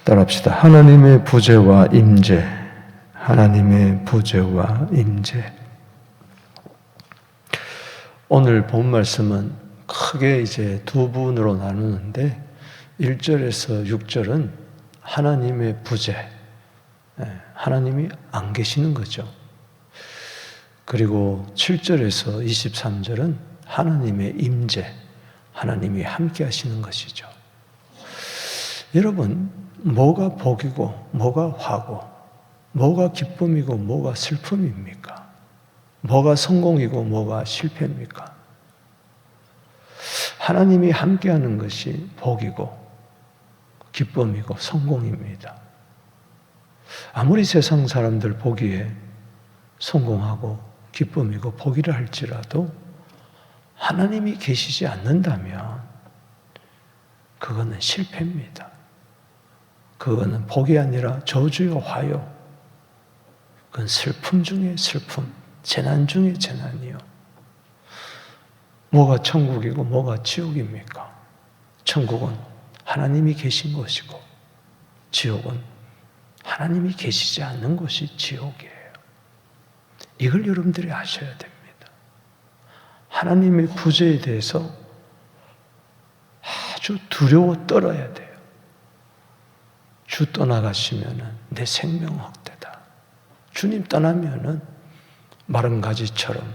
따라합시다. 하나님의 부재와 임재, 하나님의 부재와 임재. 오늘 본 말씀은 크게 이제 두 부분으로 나누는데 1절에서 6절은 하나님의 부재, 하나님이 안 계시는 거죠. 그리고 7절에서 23절은 하나님의 임재, 하나님이 함께 하시는 것이죠. 여러분, 뭐가 복이고 뭐가 화고 뭐가 기쁨이고 뭐가 슬픔입니까? 뭐가 성공이고 뭐가 실패입니까? 하나님이 함께하는 것이 복이고 기쁨이고 성공입니다. 아무리 세상 사람들 보기에 성공하고 기쁨이고 복이라 할지라도 하나님이 계시지 않는다면 그거는 실패입니다. 그거는 복이 아니라 저주요 화요. 그건 슬픔 중에 슬픔, 재난 중에 재난이요. 뭐가 천국이고 뭐가 지옥입니까? 천국은 하나님이 계신 것이고 지옥은 하나님이 계시지 않는 것이 지옥이에요. 이걸 여러분들이 아셔야 됩니다. 하나님의 부재에 대해서 아주 두려워 떨어야 돼요. 주 떠나가시면은 내 생명 헛되다. 주님 떠나면은 마른 가지처럼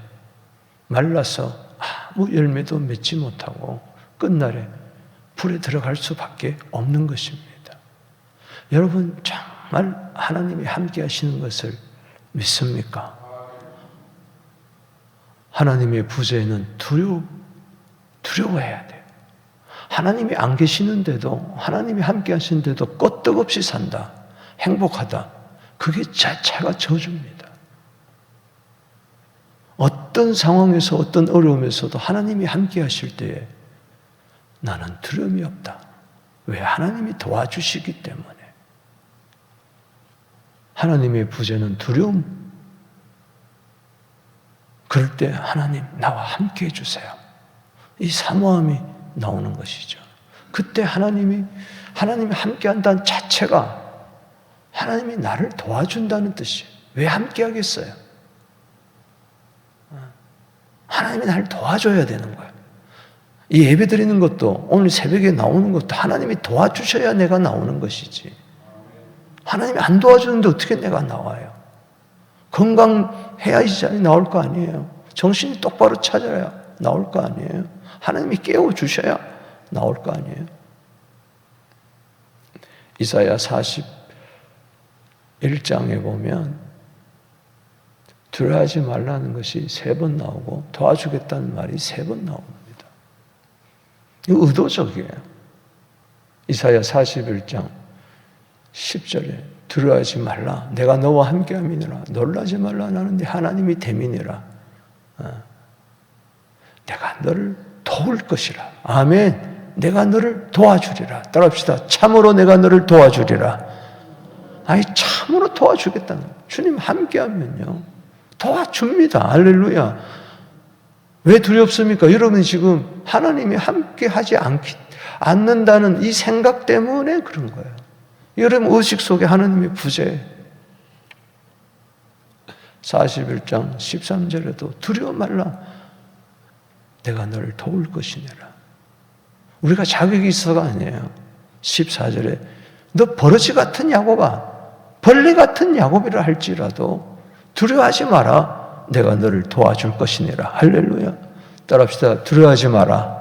말라서 아무 열매도 맺지 못하고 끝날에 불에 들어갈 수밖에 없는 것입니다. 여러분 정말 하나님이 함께 하시는 것을 믿습니까? 하나님의 부재에는 두려워해야 돼요. 하나님이 안 계시는데도 하나님이 함께 하시는데도 끄떡없이 산다. 행복하다. 그게 자체가 저주입니다. 어떤 상황에서 어떤 어려움에서도 하나님이 함께 하실 때에 나는 두려움이 없다. 왜? 하나님이 도와주시기 때문에. 하나님의 부재는 두려움. 그럴 때 하나님 나와 함께 해주세요. 이 사모함이 나오는 것이죠. 그때 하나님이 함께 한다는 자체가 하나님이 나를 도와준다는 뜻이에요. 왜 함께 하겠어요? 하나님이 나를 도와줘야 되는 거예요. 이 예배 드리는 것도 오늘 새벽에 나오는 것도 하나님이 도와주셔야 내가 나오는 것이지. 하나님이 안 도와주는데 어떻게 내가 나와요? 건강해야 이 자리에 나올 거 아니에요. 정신이 똑바로 찾아야 나올 거 아니에요. 하나님이 깨워주셔야 나올 거 아니에요. 이사야 41장에 보면 두려워하지 말라는 것이 3번 나오고 도와주겠다는 말이 3번 나옵니다. 이거 의도적이에요. 이사야 41장 10절에 두려워하지 말라. 내가 너와 함께함이니라. 놀라지 말라. 나는 네 하나님이 됨이니라. 내가 너를 도울 것이라. 아멘. 내가 너를 도와주리라. 따라합시다. 참으로 내가 너를 도와주리라. 아니 참으로 도와주겠다는 거예요. 주님 함께하면요 도와줍니다. 할렐루야. 왜 두렵습니까? 여러분 지금 하나님이 함께하지 않는다는 이 생각 때문에 그런 거예요. 여러분 의식 속에 하나님의 부재. 41장 13절에도 두려워 말라. 내가 너를 도울 것이니라. 우리가 자격이 있어가 아니에요. 14절에 너 버러지 같은 야곱아, 벌레 같은 야곱이라 할지라도 두려워하지 마라. 내가 너를 도와줄 것이니라. 할렐루야. 따라합시다. 두려워하지 마라.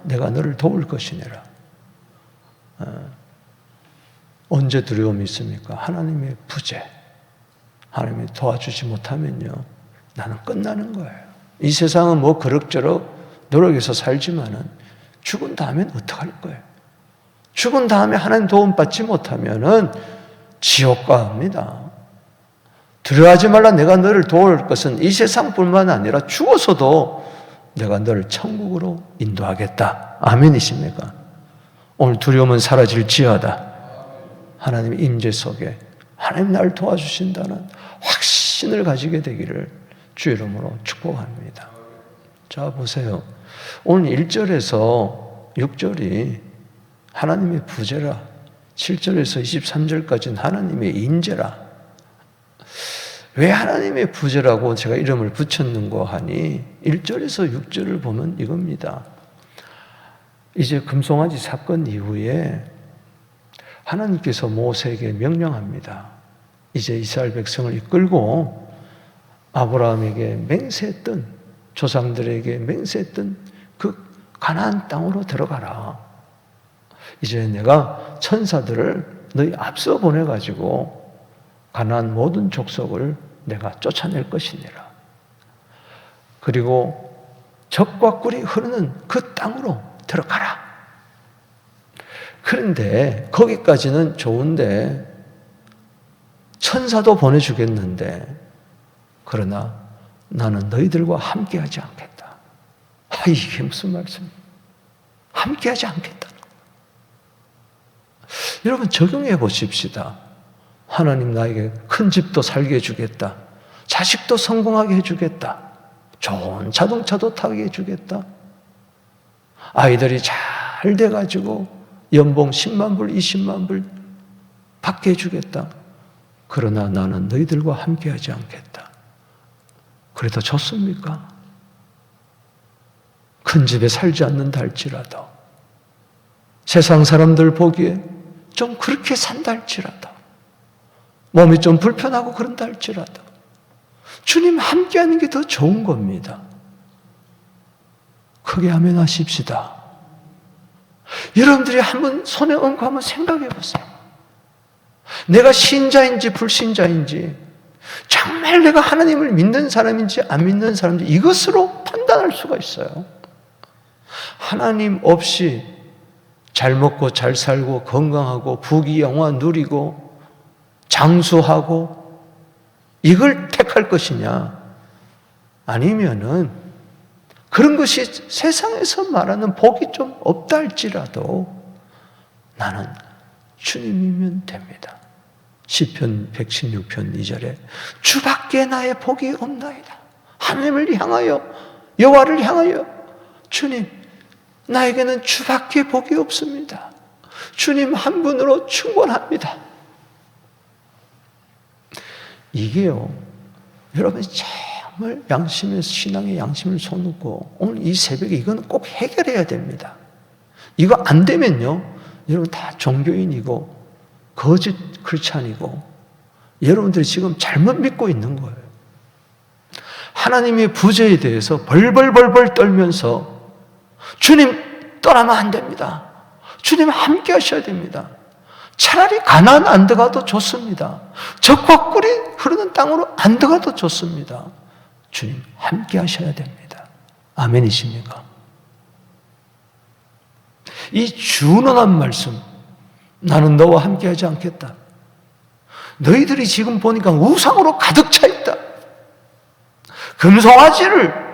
내가 너를 도울 것이니라. 언제 두려움이 있습니까? 하나님의 부재. 하나님이 도와주지 못하면요 나는 끝나는 거예요. 이 세상은 뭐 그럭저럭 노력해서 살지만은 죽은 다음엔 어떡할 거예요? 죽은 다음에 하나님 도움 받지 못하면은 지옥 갑니다. 두려워하지 말라. 내가 너를 도울 것은 이 세상뿐만 아니라 죽어서도 내가 너를 천국으로 인도하겠다. 아멘이십니까? 오늘 두려움은 사라질지어다. 하나님의 임재 속에 하나님 나를 도와주신다는 확신을 가지게 되기를 주의 이름으로 축복합니다. 자 보세요. 오늘 1절에서 6절이 하나님의 부재라 7절에서 23절까지는 하나님의 임재라. 왜 하나님의 부재라고 제가 이름을 붙였는고 하니 1절에서 6절을 보면 이겁니다. 이제 금송아지 사건 이후에 하나님께서 모세에게 명령합니다. 이제 이스라엘 백성을 이끌고 아브라함에게 맹세했던, 조상들에게 맹세했던 그 가나안 땅으로 들어가라. 이제 내가 천사들을 너희 앞서 보내가지고 가나안 모든 족속을 내가 쫓아낼 것이니라. 그리고 젖과 꿀이 흐르는 그 땅으로 들어가라. 그런데 거기까지는 좋은데 천사도 보내주겠는데 그러나 나는 너희들과 함께하지 않겠다. 이게 무슨 말씀이에요? 함께하지 않겠다. 여러분 적용해 보십시다. 하나님 나에게 큰 집도 살게 해주겠다. 자식도 성공하게 해주겠다. 좋은 자동차도 타게 해주겠다. 아이들이 잘 돼가지고 연봉 10만 불, 20만 불 받게 해주겠다. 그러나 나는 너희들과 함께하지 않겠다. 그래도 좋습니까? 큰 집에 살지 않는다 할지라도, 세상 사람들 보기에 좀 그렇게 산다 할지라도, 몸이 좀 불편하고 그런다 할지라도 주님 함께하는 게 더 좋은 겁니다. 크게 아멘 하십시다. 여러분들이 한번 손에 얹고 한번 생각해 보세요. 내가 신자인지 불신자인지, 정말 내가 하나님을 믿는 사람인지 안 믿는 사람인지 이것으로 판단할 수가 있어요. 하나님 없이 잘 먹고 잘 살고 건강하고 부귀영화 누리고 장수하고 이걸 택할 것이냐, 아니면은 그런 것이 세상에서 말하는 복이 좀 없다 할지라도 나는 주님이면 됩니다. 시편 116편 2절에 주밖에 나의 복이 없나이다. 하나님을 향하여, 여호와를 향하여, 주님 나에게는 주밖에 복이 없습니다. 주님 한 분으로 충분합니다. 이게요, 여러분이 정말 양심의, 신앙의 양심을 손놓고 오늘 이 새벽에 이건 꼭 해결해야 됩니다. 이거 안 되면요, 여러분 다 종교인이고 거짓 크리스찬이고 여러분들이 지금 잘못 믿고 있는 거예요. 하나님의 부재에 대해서 벌벌벌벌 떨면서 주님 떠나면 안 됩니다. 주님 함께 하셔야 됩니다. 차라리 가나안 안 들어가도 좋습니다. 젖과 꿀이 흐르는 땅으로 안 들어가도 좋습니다. 주님 함께 하셔야 됩니다. 아멘이십니까? 이 준언한 말씀, 나는 너와 함께 하지 않겠다. 너희들이 지금 보니까 우상으로 가득 차 있다. 금송아지를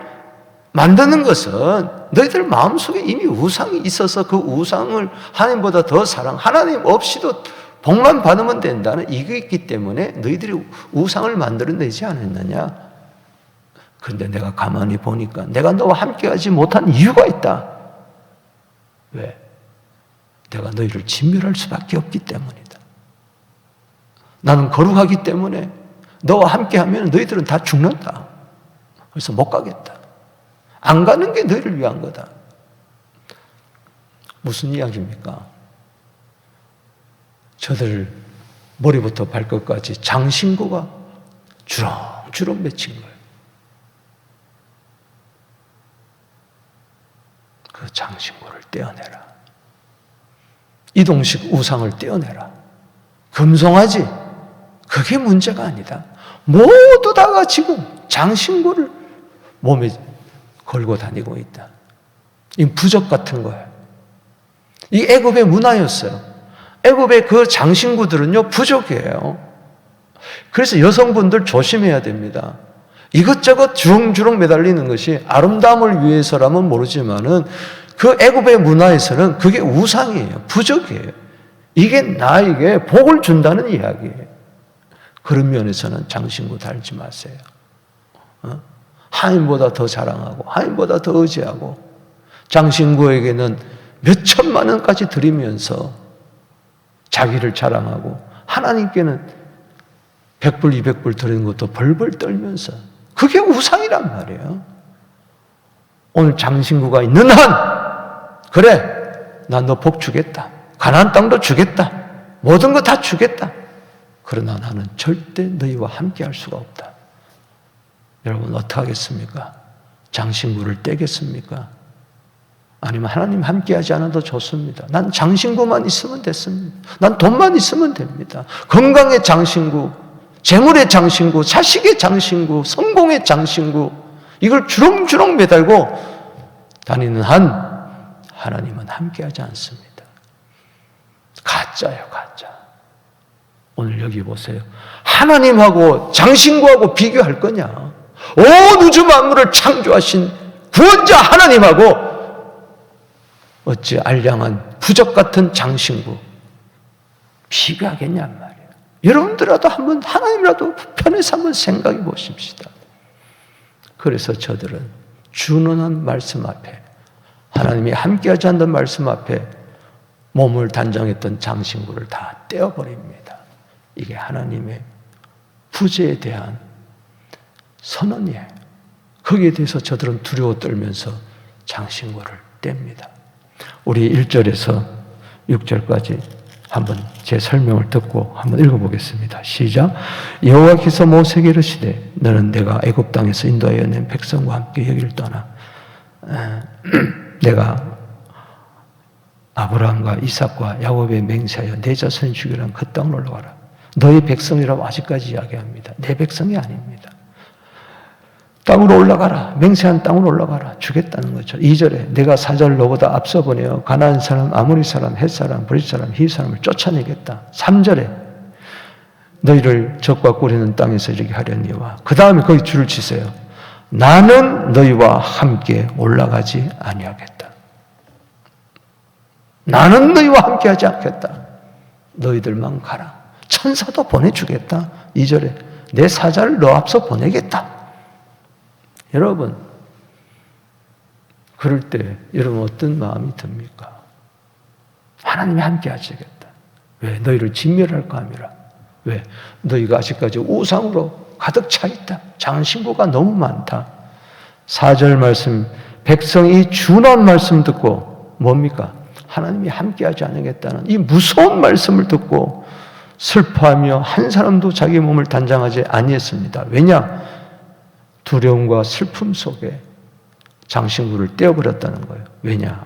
만드는 것은 너희들 마음속에 이미 우상이 있어서 그 우상을 하나님보다 더 사랑, 하나님 없이도 복만 받으면 된다는 이게 있기 때문에 너희들이 우상을 만들어내지 않았느냐. 그런데 내가 가만히 보니까 내가 너와 함께하지 못한 이유가 있다. 왜? 내가 너희를 진멸할 수밖에 없기 때문이다. 나는 거룩하기 때문에 너와 함께하면 너희들은 다 죽는다. 그래서 못 가겠다. 안 가는 게 너희를 위한 거다. 무슨 이야기입니까? 저들 머리부터 발끝까지 장신구가 주렁주렁 맺힌 거예요. 그 장신구를 떼어내라. 이동식 우상을 떼어내라. 금송아지, 그게 문제가 아니다. 모두 다가 지금 장신구를 몸에 걸고 다니고 있다. 이 부적 같은 거예요. 이 애굽의 문화였어요. 애굽의 그 장신구들은요, 부적이에요. 그래서 여성분들 조심해야 됩니다. 이것저것 주렁주렁 매달리는 것이 아름다움을 위해서라면 모르지만은 그 애굽의 문화에서는 그게 우상이에요. 부적이에요. 이게 나에게 복을 준다는 이야기예요. 그런 면에서는 장신구 달지 마세요. 하나님보다 더 자랑하고 하나님보다 더 의지하고 장신구에게는 몇 천만 원까지 드리면서 자기를 자랑하고 하나님께는 100불, 200불 드리는 것도 벌벌 떨면서 그게 우상이란 말이에요. 오늘 장신구가 있는 한 그래 난 너 복 주겠다. 가나안 땅도 주겠다. 모든 거 다 주겠다. 그러나 나는 절대 너희와 함께 할 수가 없다. 여러분 어떻게 하겠습니까? 장신구를 떼겠습니까? 아니면 하나님 함께하지 않아도 좋습니다. 난 장신구만 있으면 됐습니다. 난 돈만 있으면 됩니다. 건강의 장신구, 재물의 장신구, 자식의 장신구, 성공의 장신구 이걸 주렁주렁 매달고 다니는 한 하나님은 함께하지 않습니다. 가짜예요, 가짜. 오늘 여기 보세요. 하나님하고 장신구하고 비교할 거냐? 온 우주 만물을 창조하신 구원자 하나님하고 어찌 알량한 부적 같은 장신구 비교하겠냔 말이에요. 여러분들라도 한번 하나님이라도 편해서 한번 생각해 보십시다. 그래서 저들은 준언한 말씀 앞에 하나님이 함께하지 않는 말씀 앞에 몸을 단장했던 장신구를 다 떼어버립니다. 이게 하나님의 부재에 대한 선언이에요. 거기에 대해서 저들은 두려워 떨면서 장신구를 뗍니다. 우리 1절에서 6절까지 한번 제 설명을 듣고 한번 읽어보겠습니다. 시작. 여호와께서 모세에게 이르시되 너는 내가 애굽 땅에서 인도하여 낸 백성과 함께 여기를 떠나 내가 아브라함과 이삭과 야곱에 맹세하여 내 자손이 죽이라는 그 땅으로 올라가라. 너희 백성이라고 아직까지 이야기합니다. 내 백성이 아닙니다. 땅으로 올라가라. 맹세한 땅으로 올라가라. 주겠다는 거죠. 2절에 내가 사자를 너보다 앞서 보내어 가나안 사람, 아모리 사람, 헷 사람, 브릿 사람, 히브 사람을 쫓아내겠다. 3절에 너희를 적과 꾸리는 땅에서 이렇게 하려니와 그 다음에 거기 줄을 치세요. 나는 너희와 함께 올라가지 아니하겠다. 나는 너희와 함께 하지 않겠다. 너희들만 가라. 천사도 보내주겠다. 2절에 내 사자를 너 앞서 보내겠다. 여러분, 그럴 때 여러분 어떤 마음이 듭니까? 하나님이 함께 하시겠다. 왜? 너희를 진멸할까 함이라. 왜? 너희가 아직까지 우상으로 가득 차 있다. 장신구가 너무 많다. 4절 말씀, 백성이 준한 말씀 듣고 뭡니까? 하나님이 함께하지 않겠다는 이 무서운 말씀을 듣고 슬퍼하며 한 사람도 자기 몸을 단장하지 아니했습니다. 왜냐? 두려움과 슬픔 속에 장신구를 떼어버렸다는 거예요. 왜냐?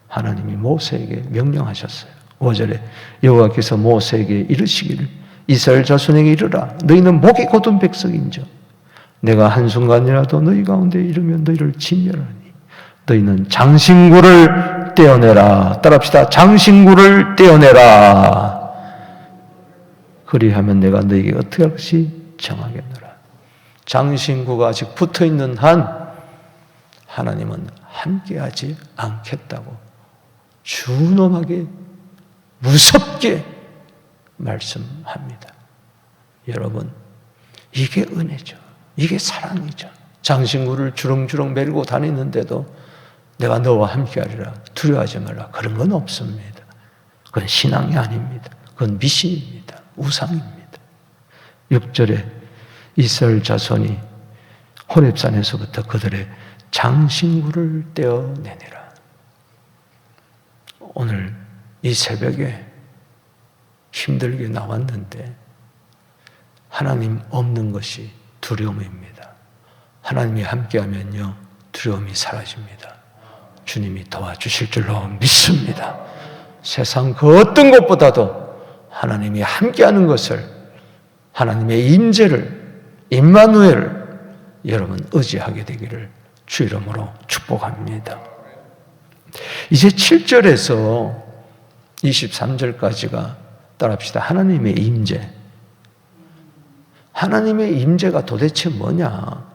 하나님이 모세에게 명령하셨어요. 5절에 여호와께서 모세에게 이르시기를 이스라엘 자손에게 이르라. 너희는 목이 곧은 백성인저 내가 한순간이라도 너희 가운데 이르면 너희를 진멸하니 너희는 장신구를 떼어내라. 따라합시다. 장신구를 떼어내라. 그리하면 내가 너희에게 어떻게 할 것이 정하겠노라. 장신구가 아직 붙어있는 한 하나님은 함께하지 않겠다고 준엄하게 무섭게 말씀합니다. 여러분, 이게 은혜죠. 이게 사랑이죠. 장신구를 주렁주렁 메고 다니는데도 내가 너와 함께하리라. 두려워하지 말라. 그런 건 없습니다. 그건 신앙이 아닙니다. 그건 미신입니다. 우상입니다. 6절에 이스라엘 자손이 호렙산에서부터 그들의 장신구를 떼어내니라. 오늘 이 새벽에 힘들게 나왔는데 하나님 없는 것이 두려움입니다. 하나님이 함께하면요 두려움이 사라집니다. 주님이 도와주실 줄로 믿습니다. 세상 그 어떤 것보다도 하나님이 함께하는 것을 하나님의 임재를 임마누엘을 여러분 의지하게 되기를 주 이름으로 축복합니다. 이제 7절에서 23절까지가 따라합시다. 하나님의 임재. 하나님의 임재가 도대체 뭐냐?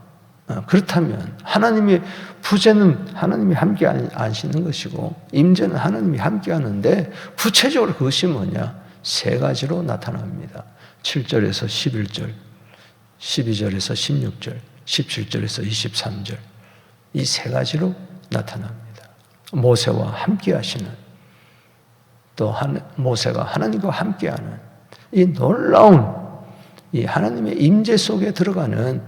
그렇다면 하나님의 부재는 하나님이 함께 하시는 것이고 임재는 하나님이 함께 하는데 구체적으로 그것이 뭐냐? 세 가지로 나타납니다. 7절에서 11절, 12절에서 16절, 17절에서 23절 이 세 가지로 나타납니다. 모세와 함께 하시는 또 모세가 하나님과 함께하는 이 놀라운 이 하나님의 임재 속에 들어가는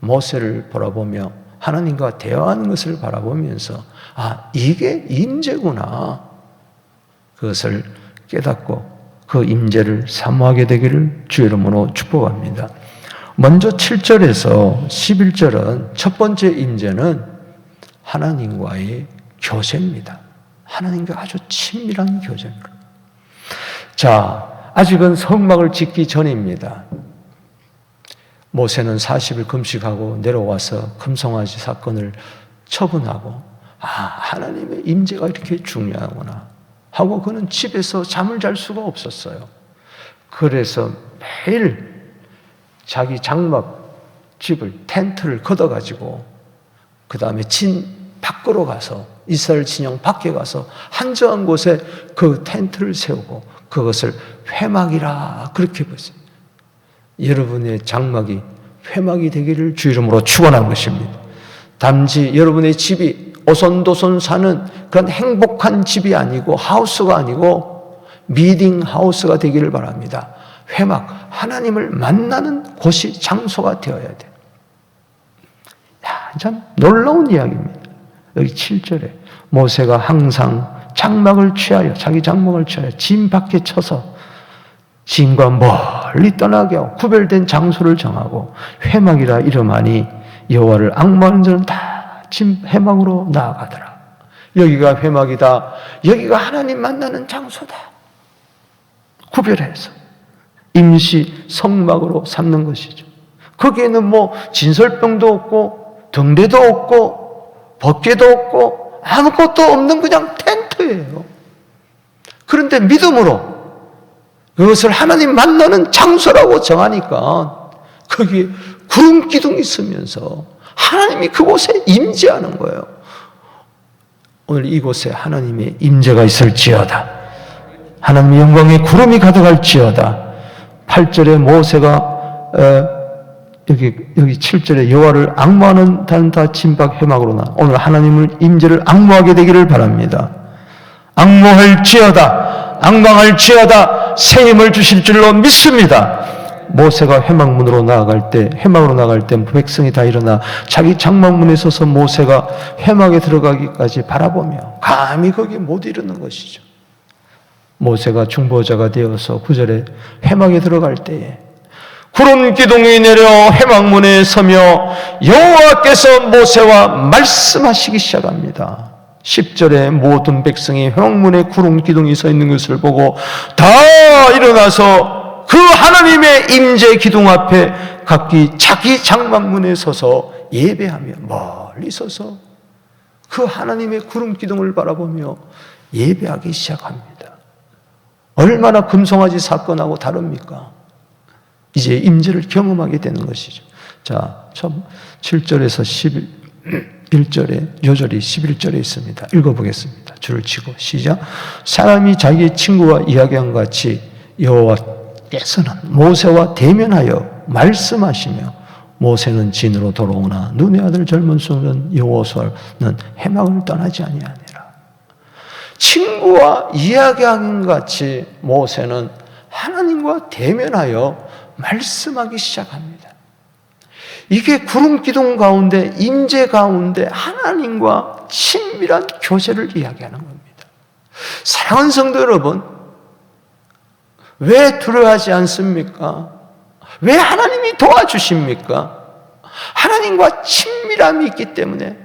모세를 바라보며 하나님과 대화하는 것을 바라보면서 이게 임재구나. 그것을 깨닫고 그 임재를 사모하게 되기를 주의 이름으로 축복합니다. 먼저 7절에서 11절은 첫 번째 임재는 하나님과의 교제입니다. 하나님과 아주 친밀한 교제입니다. 자, 아직은 성막을 짓기 전입니다. 모세는 40일 금식하고 내려와서 금송아지 사건을 처분하고 하나님의 임재가 이렇게 중요하구나 하고 그는 집에서 잠을 잘 수가 없었어요. 그래서 매일 자기 장막 집을 텐트를 걷어가지고 그 다음에 진 밖으로 가서 이스라엘 진영 밖에 가서 한적한 곳에 그 텐트를 세우고 그것을 회막이라 그렇게 부르세요. 여러분의 장막이 회막이 되기를 주 이름으로 축원한 것입니다. 단지 여러분의 집이 오손도손 사는 그런 행복한 집이 아니고 하우스가 아니고 미팅 하우스가 되기를 바랍니다. 회막, 하나님을 만나는 곳이 장소가 되어야 돼요. 참 놀라운 이야기입니다. 여기 7절에 모세가 항상 장막을 취하여 자기 장막을 취하여 진 밖에 쳐서 진과 멀리 떠나게 하고 구별된 장소를 정하고 회막이라 이름하니 여호와를 앙모하는 자는 다 진 회막으로 나아가더라. 여기가 회막이다. 여기가 하나님 만나는 장소다. 구별해서 임시 성막으로 삼는 것이죠. 거기에는 뭐 진설병도 없고 등대도 없고 법궤도 없고 아무것도 없는 그냥 텐트예요. 그런데 믿음으로 그것을 하나님 만나는 장소라고 정하니까 거기에 구름 기둥이 있으면서 하나님이 그곳에 임재하는 거예요. 오늘 이곳에 하나님의 임재가 있을지어다. 하나님의 영광의 구름이 가득할지어다. 8절에 모세가 여기 7절에 여호와를 앙모하는 자는 다 진박 회막으로 나. 오늘 하나님을 임재를 앙모하게 되기를 바랍니다. 앙모할지어다. 앙망할지어다. 새 힘을 주실 줄로 믿습니다. 모세가 회막으로 나아갈 때 백성이 다 일어나 자기 장막문에 서서 모세가 회막에 들어가기까지 바라보며 감히 거기에 못 이르는 것이죠. 모세가 중보자가 되어서 9절에 회막에 들어갈 때에 구름 기둥이 내려 회막문에 서며 여호와께서 모세와 말씀하시기 시작합니다. 10절에 모든 백성이 회막문에 구름 기둥이 서 있는 것을 보고 다 일어나서 그 하나님의 임재 기둥 앞에 각기 자기 장막문에 서서 예배하며 멀리 서서 그 하나님의 구름 기둥을 바라보며 예배하기 시작합니다. 얼마나 금송아지 사건하고 다릅니까? 이제 임재를 경험하게 되는 것이죠. 자, 7절에서 11절에 요절이 11절에 있습니다. 읽어보겠습니다. 줄을 치고 시작. 사람이 자기의 친구와 이야기한 것 같이 여호와께서는 모세와 대면하여 말씀하시며 모세는 진으로 돌아오나 눈의 아들 젊은 소년 여호수아는 회막을 떠나지 아니하니라. 친구와 이야기하는 것 같이 모세는 하나님과 대면하여 말씀하기 시작합니다. 이게 구름 기둥 가운데 임재 가운데 하나님과 친밀한 교제를 이야기하는 겁니다. 사랑하는 성도 여러분, 왜 두려워하지 않습니까? 왜 하나님이 도와주십니까? 하나님과 친밀함이 있기 때문에,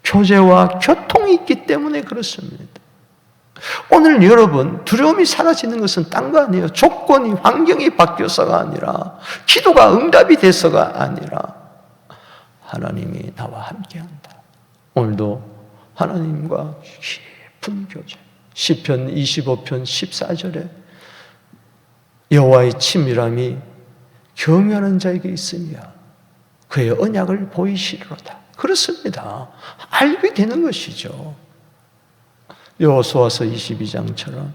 교제와 교통이 있기 때문에 그렇습니다. 오늘 여러분 두려움이 사라지는 것은 딴 거 아니에요. 조건이 환경이 바뀌어서가 아니라 기도가 응답이 돼서가 아니라 하나님이 나와 함께한다. 오늘도 하나님과 깊은 교제. 시편 25편 14절에 여호와의 친밀함이 경외하는 자에게 있으며 그의 언약을 보이시리로다. 그렇습니다. 알게 되는 것이죠. 여호수아서 22장처럼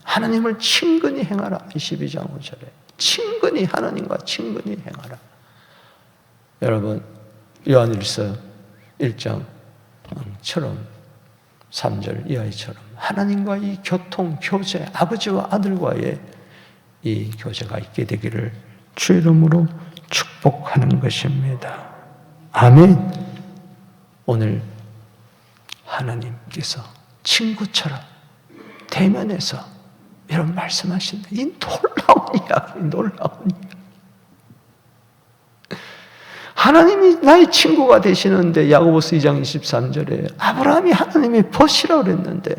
하나님을 친근히 행하라. 22장 5절에 친근히 하나님과 친근히 행하라. 여러분 요한일서 1장처럼 3절 이 아이처럼 하나님과의 교통, 교제, 아버지와 아들과의 이 교제가 있게 되기를 주 이름으로 축복하는 것입니다. 아멘. 오늘 하나님께서 친구처럼 대면해서 이런 말씀하신다. 이 놀라운 이야기, 놀라운 이야기. 하나님이 나의 친구가 되시는데 야고보서 2장 23절에 아브라함이 하나님의 벗이라고 그랬는데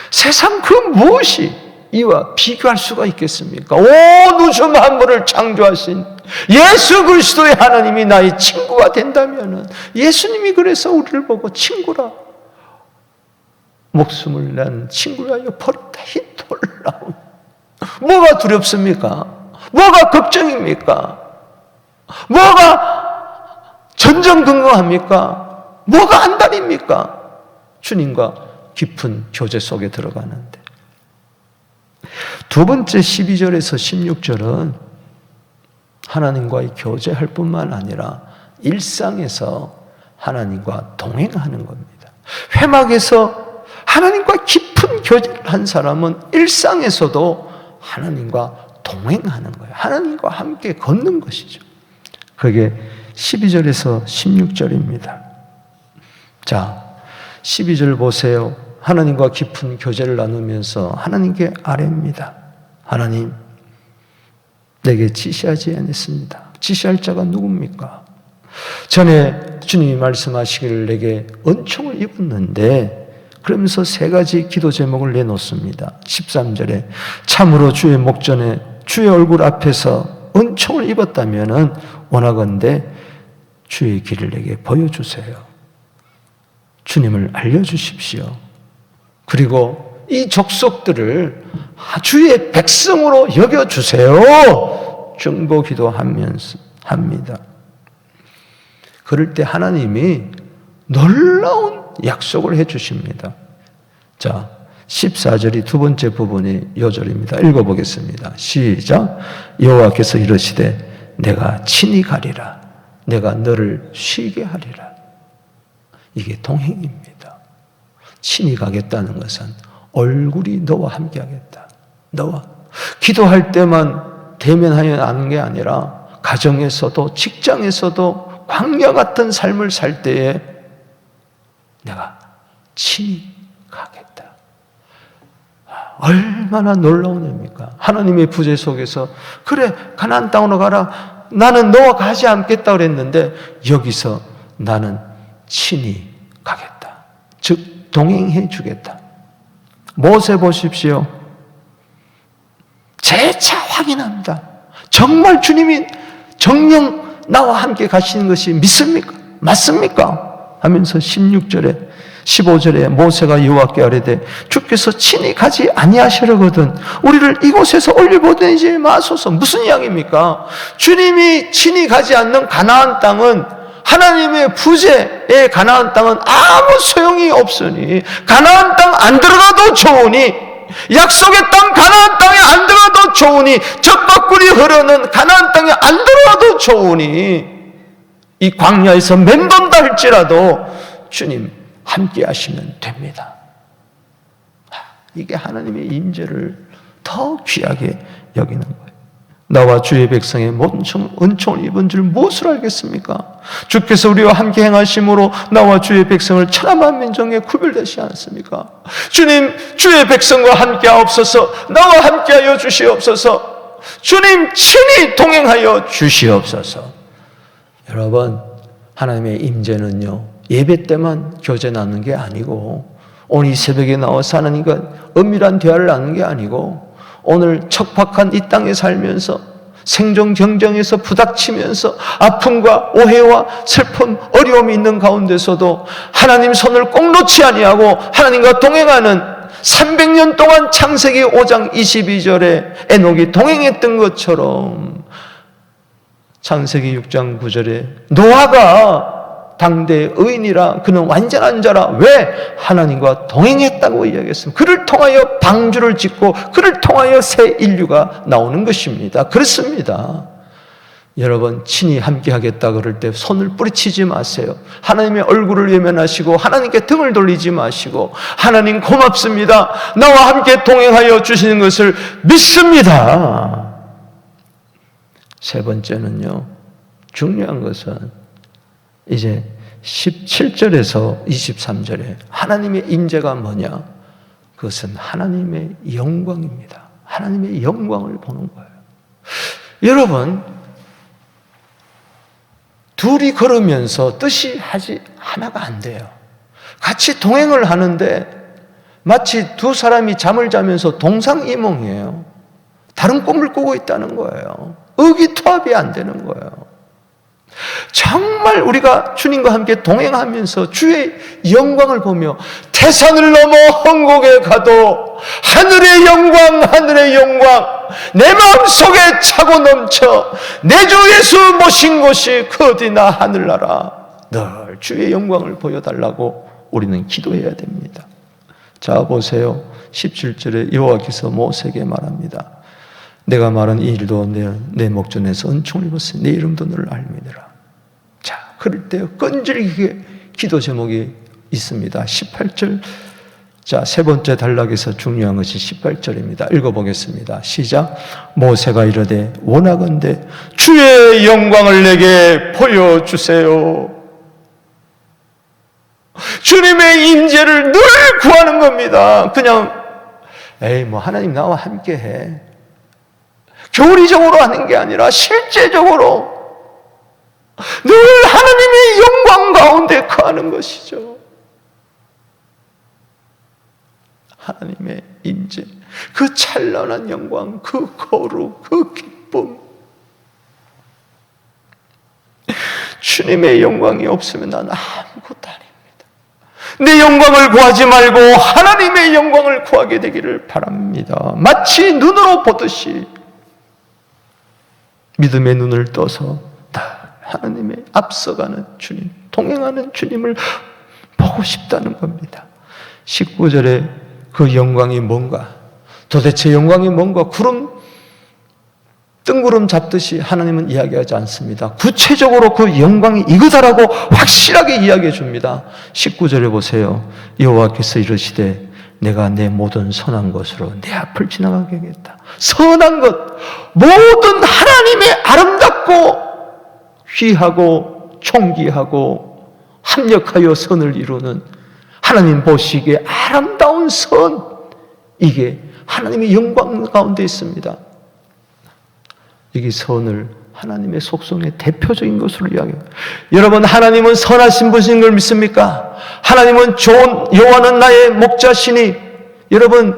세상 그 무엇이 이와 비교할 수가 있겠습니까? 온 우주 만물을 창조하신 예수 그리스도의 하나님이 나의 친구가 된다면 예수님이 그래서 우리를 보고 친구라 목숨을 낸 친구라여 버렸다. 이 놀라운 뭐가 두렵습니까? 뭐가 걱정입니까? 뭐가 전전긍긍합니까? 뭐가 안달입니까? 주님과 깊은 교제 속에 들어가는데 두 번째 12절에서 16절은 하나님과의 교제할 뿐만 아니라 일상에서 하나님과 동행하는 겁니다. 회막에서 하나님과 깊은 교제를 한 사람은 일상에서도 하나님과 동행하는 거예요. 하나님과 함께 걷는 것이죠. 그게 12절에서 16절입니다. 자, 12절 보세요. 하나님과 깊은 교제를 나누면서 하나님께 아뢰입니다. 하나님, 내게 지시하지 않았습니다. 지시할 자가 누굽니까? 전에 주님이 말씀하시기를 내게 은총을 입었는데 그러면서 세 가지 기도 제목을 내놓습니다. 13절에 참으로 주의 목전에 주의 얼굴 앞에서 은총을 입었다면 원하건대 주의 길을 내게 보여주세요. 주님을 알려주십시오. 그리고 이 족속들을 주의 백성으로 여겨주세요. 중보 기도하면서 합니다. 그럴 때 하나님이 놀라운 약속을 해주십니다. 자, 14절이 두 번째 부분이 요절입니다. 읽어보겠습니다. 시작. 여호와께서 이르시되 내가 친히 가리라. 내가 너를 쉬게 하리라. 이게 동행입니다. 친히 가겠다는 것은 얼굴이 너와 함께 하겠다. 너와 기도할 때만 대면하여 하는 게 아니라 가정에서도 직장에서도 광야 같은 삶을 살 때에 내가 친히 가겠다. 얼마나 놀라운 일입니까? 하나님의 부재 속에서 그래 가나안 땅으로 가라. 나는 너와 가지 않겠다 그랬는데 여기서 나는 친히 가겠다. 즉 동행해 주겠다. 모세 보십시오. 재차 확인합니다. 정말 주님이 정령 나와 함께 가시는 것이 믿습니까? 맞습니까? 하면서 16절에 15절에 모세가 여호와께 아뢰되 주께서 친히 가지 아니하시려거든 우리를 이곳에서 올려보내지 마소서. 무슨 이야기입니까? 주님이 친히 가지 않는 가나안 땅은 하나님의 부재의 가나안 땅은 아무 소용이 없으니 가나안 땅 안 들어가도 좋으니 약속의 땅 가나안 땅에 안 들어가도 좋으니 젖과 꿀이 흐르는 가나안 땅에 안 들어가도 좋으니 이 광야에서 맴돈다 할지라도 주님 함께 하시면 됩니다. 이게 하나님의 임재를 더 귀하게 여기는 거예요. 나와 주의 백성의 모든 은총을 입은 줄 무엇을 알겠습니까? 주께서 우리와 함께 행하심으로 나와 주의 백성을 천하만 민족에 구별되지 않습니까? 주님, 주의 백성과 함께 하옵소서. 나와 함께 하여 주시옵소서. 주님, 친히 동행하여 주시옵소서. 여러분, 하나님의 임재는요 예배 때만 교제 나누는 게 아니고 오늘 이 새벽에 나와서 하나님과 은밀한 대화를 나누는 게 아니고 오늘 척박한 이 땅에 살면서 생존 경쟁에서 부닥치면서 아픔과 오해와 슬픔, 어려움이 있는 가운데서도 하나님 손을 꼭 놓지 아니하고 하나님과 동행하는 300년 동안 창세기 5장 22절에 에녹이 동행했던 것처럼 창세기 6장 9절에 노아가 당대의 의인이라 그는 완전한 자라. 왜? 하나님과 동행했다고 이야기했습니다. 그를 통하여 방주를 짓고 그를 통하여 새 인류가 나오는 것입니다. 그렇습니다. 여러분 친히 함께 하겠다 그럴 때 손을 뿌리치지 마세요. 하나님의 얼굴을 외면하시고 하나님께 등을 돌리지 마시고 하나님 고맙습니다. 나와 함께 동행하여 주시는 것을 믿습니다. 세 번째는요, 중요한 것은 이제 17절에서 23절에 하나님의 임재가 뭐냐? 그것은 하나님의 영광입니다. 하나님의 영광을 보는 거예요. 여러분, 둘이 걸으면서 뜻이 하나가 안 돼요. 같이 동행을 하는데 마치 두 사람이 잠을 자면서 동상이몽이에요. 다른 꿈을 꾸고 있다는 거예요. 의기투합이 안 되는 거예요. 정말 우리가 주님과 함께 동행하면서 주의 영광을 보며 태산을 넘어 헝곡에 가도 하늘의 영광, 하늘의 영광, 내 마음속에 차고 넘쳐 내 주 예수 모신 곳이 그 어디나 하늘나라. 늘 주의 영광을 보여달라고 우리는 기도해야 됩니다. 자, 보세요. 17절에 여호와께서 모세에게 말합니다. 내가 말한 이 일도 내 목전에서 은총을 입었으니 내 이름도 너를 알미니라. 자, 그럴 때 끈질기게 기도 제목이 있습니다. 18절. 자, 세 번째 단락에서 중요한 것이 18절입니다. 읽어보겠습니다. 시작. 모세가 이르되 원하건대 주의 영광을 내게 보여주세요. 주님의 임재를 늘 구하는 겁니다. 그냥 뭐 하나님 나와 함께해, 교리적으로 하는 게 아니라 실제적으로 늘 하나님의 영광 가운데 거하는 것이죠. 하나님의 임재, 그 찬란한 영광, 그 거룩, 그 기쁨. 주님의 영광이 없으면 난 아무것도 아닙니다. 내 영광을 구하지 말고 하나님의 영광을 구하게 되기를 바랍니다. 마치 눈으로 보듯이 믿음의 눈을 떠서 다 하나님의 앞서가는 주님, 동행하는 주님을 보고 싶다는 겁니다. 19절에 그 영광이 뭔가, 도대체 영광이 뭔가 뜬구름 잡듯이 하나님은 이야기하지 않습니다. 구체적으로 그 영광이 이거다라고 확실하게 이야기해 줍니다. 19절에 보세요. 여호와께서 이르시되 내가 내 모든 선한 것으로 내 앞을 지나가게 하겠다. 선한 것, 모든 하나님의 아름답고 귀하고 총기하고 합력하여 선을 이루는 하나님 보시기에 아름다운 선, 이게 하나님의 영광 가운데 있습니다. 이게 선을 하나님의 속성의 대표적인 것으로 이야기해요. 여러분, 하나님은 선하신 분인 걸 믿습니까? 하나님은 좋은, 여호와는 나의 목자시니, 여러분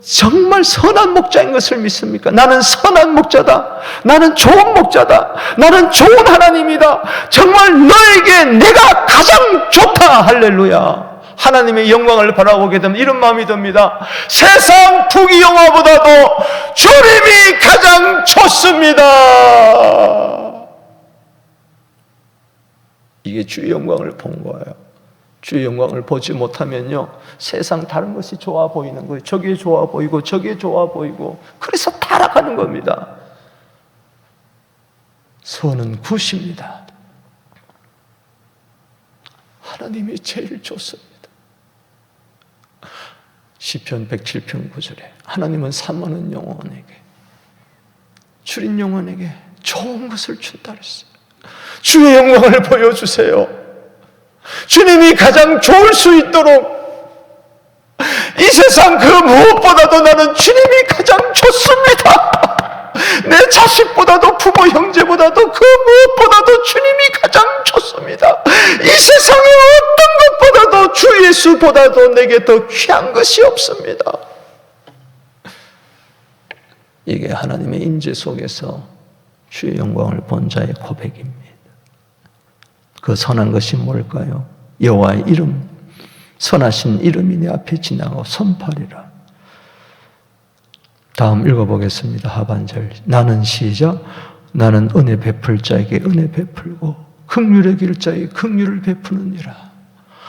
정말 선한 목자인 것을 믿습니까? 나는 선한 목자다. 나는 좋은 목자다. 나는 좋은 하나님이다. 정말 너에게 내가 가장 좋다. 할렐루야. 하나님의 영광을 바라보게 되면 이런 마음이 듭니다. 세상 부귀영화보다도 주님이 가장 좋습니다. 이게 주의 영광을 본 거예요. 주의 영광을 보지 못하면요, 세상 다른 것이 좋아 보이는 거예요. 저게 좋아 보이고 저게 좋아 보이고, 그래서 타락하는 겁니다. 선은 굿입니다. 하나님이 제일 좋습니다. 시편 107편 9절에 하나님은 사모하는 영혼에게, 줄인 영혼에게 좋은 것을 준다 그랬어요. 주의 영광을 보여주세요. 주님이 가장 좋을 수 있도록, 이 세상 그 무엇보다도 나는 주님이 가장 좋습니다. 내 자식보다도 부모 형제보다도 그 무엇보다도 주님이 가장 좋습니다. 이 세상의 어떤 것보다도 주 예수보다도 내게 더 귀한 것이 없습니다. 이게 하나님의 임재 속에서 주의 영광을 본 자의 고백입니다. 그 선한 것이 뭘까요? 여호와의 이름, 선하신 이름이 내 앞에 지나고 선포하리라. 다음 읽어보겠습니다. 하반절. 나는 시작. 나는 은혜 베풀 자에게 은혜 베풀고 긍휼의 길 자에게 긍휼을 베푸느니라.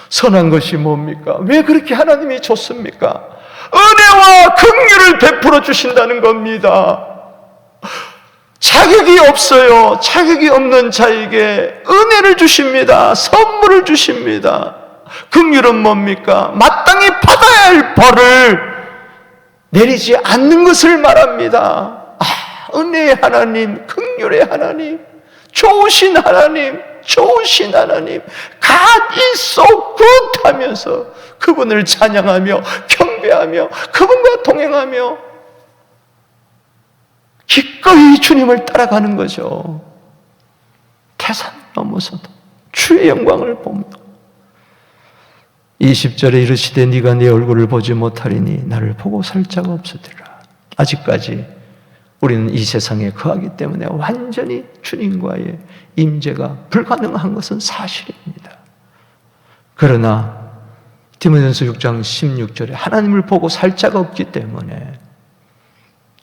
선한 것이 뭡니까? 왜 그렇게 하나님이 좋습니까? 은혜와 긍휼을 베풀어 주신다는 겁니다. 자격이 없어요. 자격이 없는 자에게 은혜를 주십니다. 선물을 주십니다. 긍휼은 뭡니까? 마땅히 받아야 할 벌을 내리지 않는 것을 말합니다. 은혜의 하나님, 긍휼의 하나님, 좋으신 하나님, 좋으신 하나님, God is so good 하면서 그분을 찬양하며 경배하며 그분과 동행하며 기꺼이 주님을 따라가는 거죠. 태산 넘어서도 주의 영광을 보며 20절에 이르시되 네가 내 얼굴을 보지 못하리니 나를 보고 살 자가 없으리라. 아직까지 우리는 이 세상에 거하기 때문에 완전히 주님과의 임재가 불가능한 것은 사실입니다. 그러나 디모데전서 6장 16절에 하나님을 보고 살 자가 없기 때문에,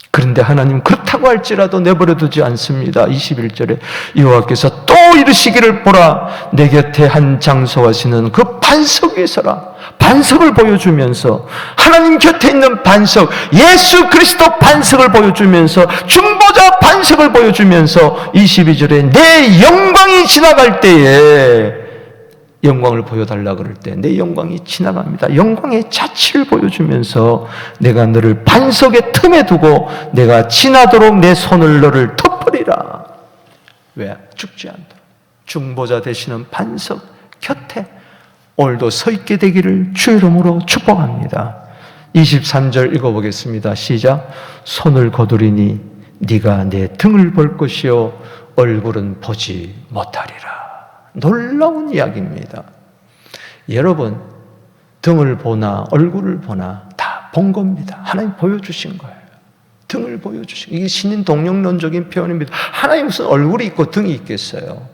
그런데 하나님 그렇다고 할지라도 내버려두지 않습니다. 21절에 여호와께서 또 이르시기를 보라 내 곁에 한 장소가 시는 그 반석 위에 서라. 반석을 보여주면서, 하나님 곁에 있는 반석, 예수 그리스도 반석을 보여주면서, 중보자 반석을 보여주면서 22절에 내 영광이 지나갈 때에, 영광을 보여달라 그럴 때 내 영광이 지나갑니다. 영광의 자취를 보여주면서 내가 너를 반석의 틈에 두고 내가 지나도록 내 손을 너를 덮으리라. 왜? 죽지 않도록. 중보자 되시는 반석 곁에 오늘도 서 있게 되기를 주의 이름으로 축복합니다. 23절 읽어보겠습니다. 시작. 손을 거두리니 네가 내 등을 볼 것이요 얼굴은 보지 못하리라. 놀라운 이야기입니다. 여러분, 등을 보나 얼굴을 보나 다 본 겁니다. 하나님 보여주신 거예요. 등을 보여주신, 이게 신인 동력론적인 표현입니다. 하나님 무슨 얼굴이 있고 등이 있겠어요.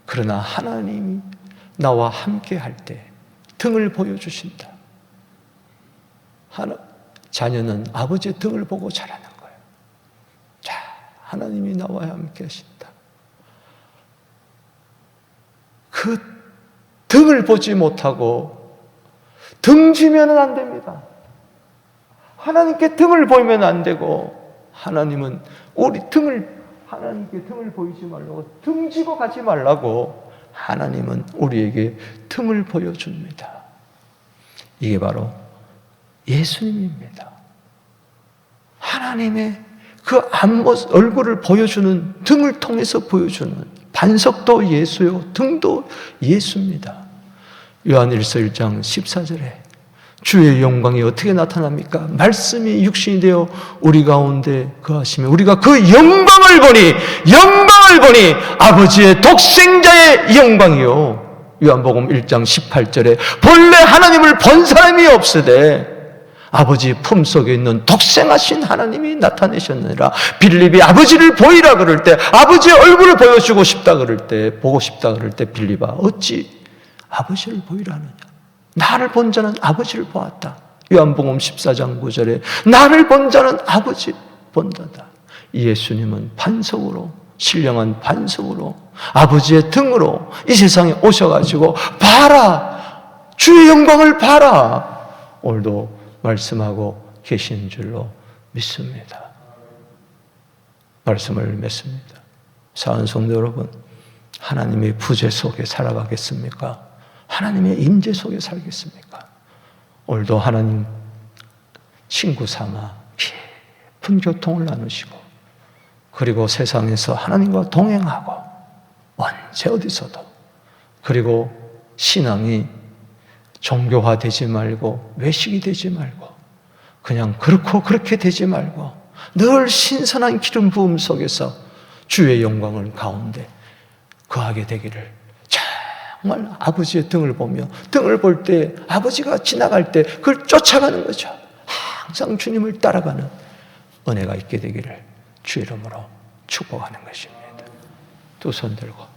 그러나 하나님이 나와 함께 할 때 등을 보여주신다. 자녀는 아버지의 등을 보고 자라는 거예요. 자, 하나님이 나와 함께 하신다. 그 등을 보지 못하고 등지면 안 됩니다. 하나님께 등을 보이면 안 되고, 하나님은 우리 하나님께 등을 보이지 말라고, 등지고 가지 말라고 하나님은 우리에게 등을 보여줍니다. 이게 바로 예수님입니다. 하나님의 그 앞모습, 얼굴을 보여주는, 등을 통해서 보여주는 반석도 예수요, 등도 예수입니다. 요한일서 1장 14절에 주의 영광이 어떻게 나타납니까? 말씀이 육신이 되어 우리 가운데 거하시며 우리가 그 영광을 보니 아버지의 독생자의 영광이요. 요한복음 1장 18절에 본래 하나님을 본 사람이 없으되 아버지 품속에 있는 독생하신 하나님이 나타내셨느니라. 빌립이 아버지를 보이라 그럴 때, 아버지의 얼굴을 보여주고 싶다 그럴 때, 보고 싶다 그럴 때 빌립아 어찌 아버지를 보이라 하느냐. 나를 본 자는 아버지를 보았다. 요한복음 14장 9절에 나를 본 자는 아버지 본다다. 예수님은 반석으로, 신령한 반석으로, 아버지의 등으로 이 세상에 오셔가지고 봐라, 주의 영광을 봐라, 오늘도 말씀하고 계신 줄로 믿습니다. 말씀을 맺습니다. 사랑하는 성도 여러분, 하나님의 부재 속에 살아가겠습니까? 하나님의 임재 속에 살겠습니까? 오늘도 하나님 친구 삼아 깊은 교통을 나누시고, 그리고 세상에서 하나님과 동행하고, 언제 어디서도, 그리고 신앙이 종교화되지 말고 외식이 되지 말고 그냥 그렇고 그렇게 되지 말고 늘 신선한 기름 부음 속에서 주의 영광을 가운데 거하게 되기를, 정말 아버지의 등을 보며, 등을 볼 때 아버지가 지나갈 때 그걸 쫓아가는 거죠. 항상 주님을 따라가는 은혜가 있게 되기를 주 이름으로 축복하는 것입니다. 두 손 들고